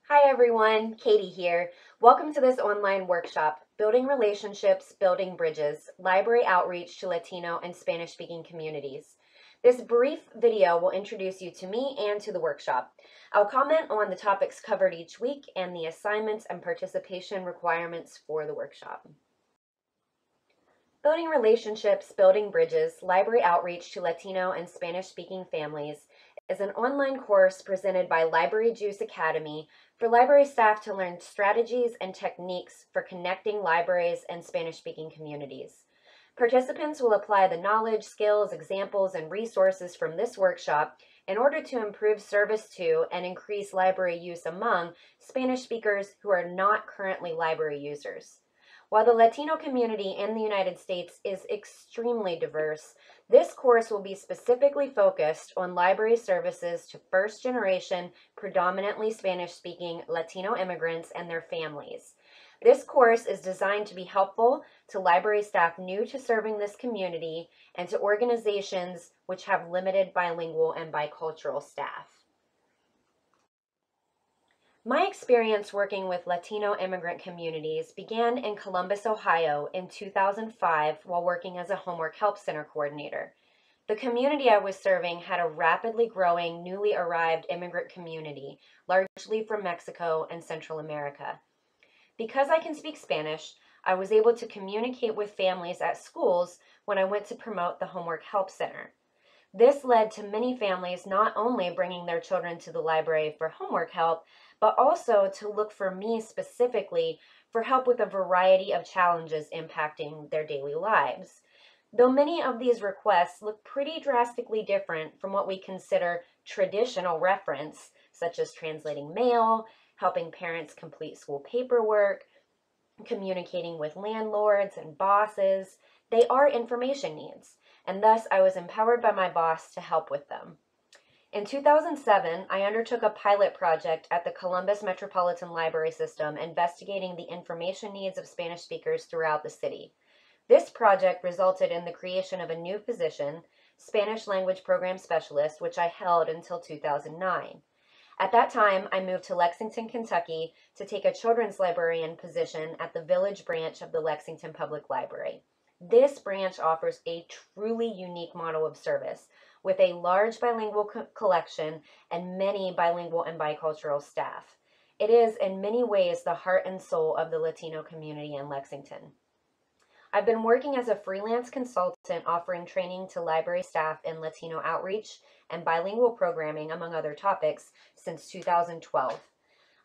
Hi everyone, Katie here. Welcome to this online workshop, Building Relationships, Building Bridges, Library Outreach to Latino and Spanish-Speaking Communities. This brief video will introduce you to me and to the workshop. I'll comment on the topics covered each week and the assignments and participation requirements for the workshop. Building Relationships, Building Bridges, Library Outreach to Latino and Spanish-Speaking Families is an online course presented by Library Juice Academy for library staff to learn strategies and techniques for connecting libraries and Spanish-speaking communities. Participants will apply the knowledge, skills, examples, and resources from this workshop in order to improve service to and increase library use among Spanish speakers who are not currently library users. While the Latino community in the United States is extremely diverse, this course will be specifically focused on library services to first-generation, predominantly Spanish-speaking Latino immigrants and their families. This course is designed to be helpful to library staff new to serving this community and to organizations which have limited bilingual and bicultural staff. My experience working with Latino immigrant communities began in Columbus, Ohio in 2005 while working as a homework help center coordinator. The community I was serving had a rapidly growing, newly arrived immigrant community, largely from Mexico and Central America. Because I can speak Spanish, I was able to communicate with families at schools when I went to promote the homework help center. This led to many families not only bringing their children to the library for homework help, but also to look for me specifically for help with a variety of challenges impacting their daily lives. Though many of these requests look pretty drastically different from what we consider traditional reference, such as translating mail, helping parents complete school paperwork, communicating with landlords and bosses, they are information needs, and thus I was empowered by my boss to help with them. In 2007, I undertook a pilot project at the Columbus Metropolitan Library System investigating the information needs of Spanish speakers throughout the city. This project resulted in the creation of a new position, Spanish Language Program Specialist, which I held until 2009. At that time, I moved to Lexington, Kentucky to take a children's librarian position at the Village branch of the Lexington Public Library. This branch offers a truly unique model of service with a large bilingual collection and many bilingual and bicultural staff. It is in many ways the heart and soul of the Latino community in Lexington. I've been working as a freelance consultant offering training to library staff in Latino outreach and bilingual programming, among other topics, since 2012.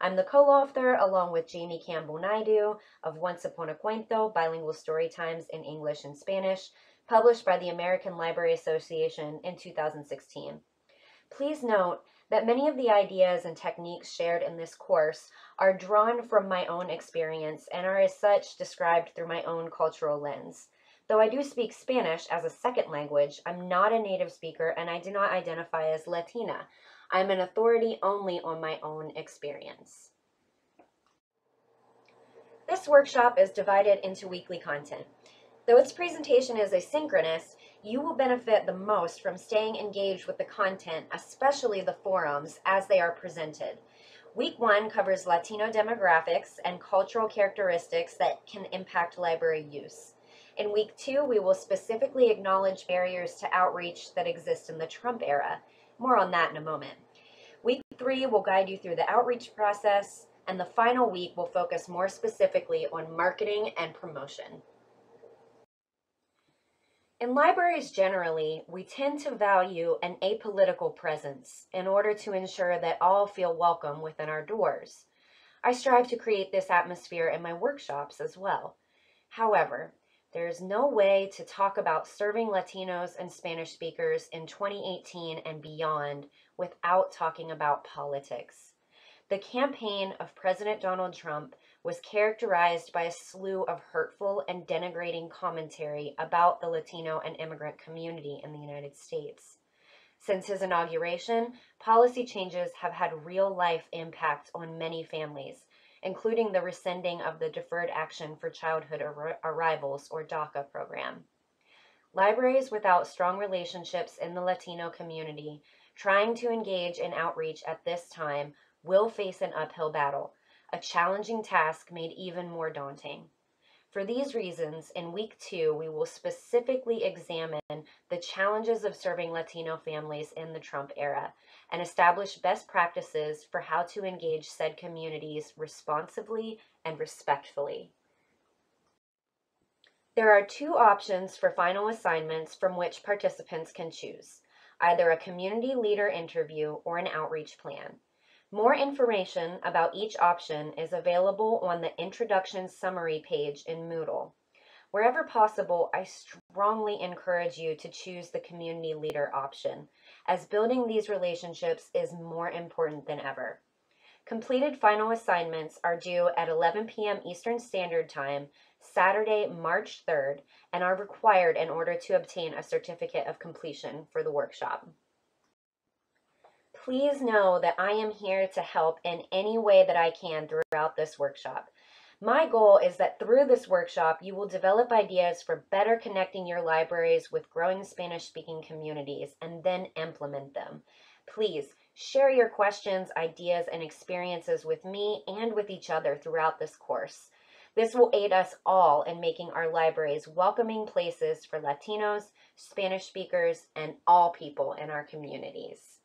I'm the co-author, along with Jamie Campbell-Naidu, of Once Upon a Cuento, Bilingual Storytimes in English and Spanish, published by the American Library Association in 2016. Please note that many of the ideas and techniques shared in this course are drawn from my own experience and are as such described through my own cultural lens. Though I do speak Spanish as a second language, I'm not a native speaker and I do not identify as Latina. I'm an authority only on my own experience. This workshop is divided into weekly content. Though its presentation is asynchronous, you will benefit the most from staying engaged with the content, especially the forums, as they are presented. Week 1 covers Latino demographics and cultural characteristics that can impact library use. In Week 2, we will specifically acknowledge barriers to outreach that exist in the Trump era. More on that in a moment. Week 3 will guide you through the outreach process, and the final week will focus more specifically on marketing and promotion. In libraries generally, we tend to value an apolitical presence in order to ensure that all feel welcome within our doors. I strive to create this atmosphere in my workshops as well. However, there is no way to talk about serving Latinos and Spanish speakers in 2018 and beyond without talking about politics. The campaign of President Donald Trump was characterized by a slew of hurtful and denigrating commentary about the Latino and immigrant community in the United States. Since his inauguration, policy changes have had real-life impact on many families, including the rescinding of the Deferred Action for Childhood Arrivals, or DACA program. Libraries without strong relationships in the Latino community trying to engage in outreach at this time will face an uphill battle, a challenging task made even more daunting. For these reasons, in week 2, we will specifically examine the challenges of serving Latino families in the Trump era and establish best practices for how to engage said communities responsively and respectfully. There are 2 options for final assignments from which participants can choose, either a community leader interview or an outreach plan. More information about each option is available on the Introduction Summary page in Moodle. Wherever possible, I strongly encourage you to choose the community leader option, as building these relationships is more important than ever. Completed final assignments are due at 11 p.m. Eastern Standard Time, Saturday, March 3rd, and are required in order to obtain a certificate of completion for the workshop. Please know that I am here to help in any way that I can throughout this workshop. My goal is that through this workshop, you will develop ideas for better connecting your libraries with growing Spanish-speaking communities and then implement them. Please share your questions, ideas, and experiences with me and with each other throughout this course. This will aid us all in making our libraries welcoming places for Latinos, Spanish speakers, and all people in our communities.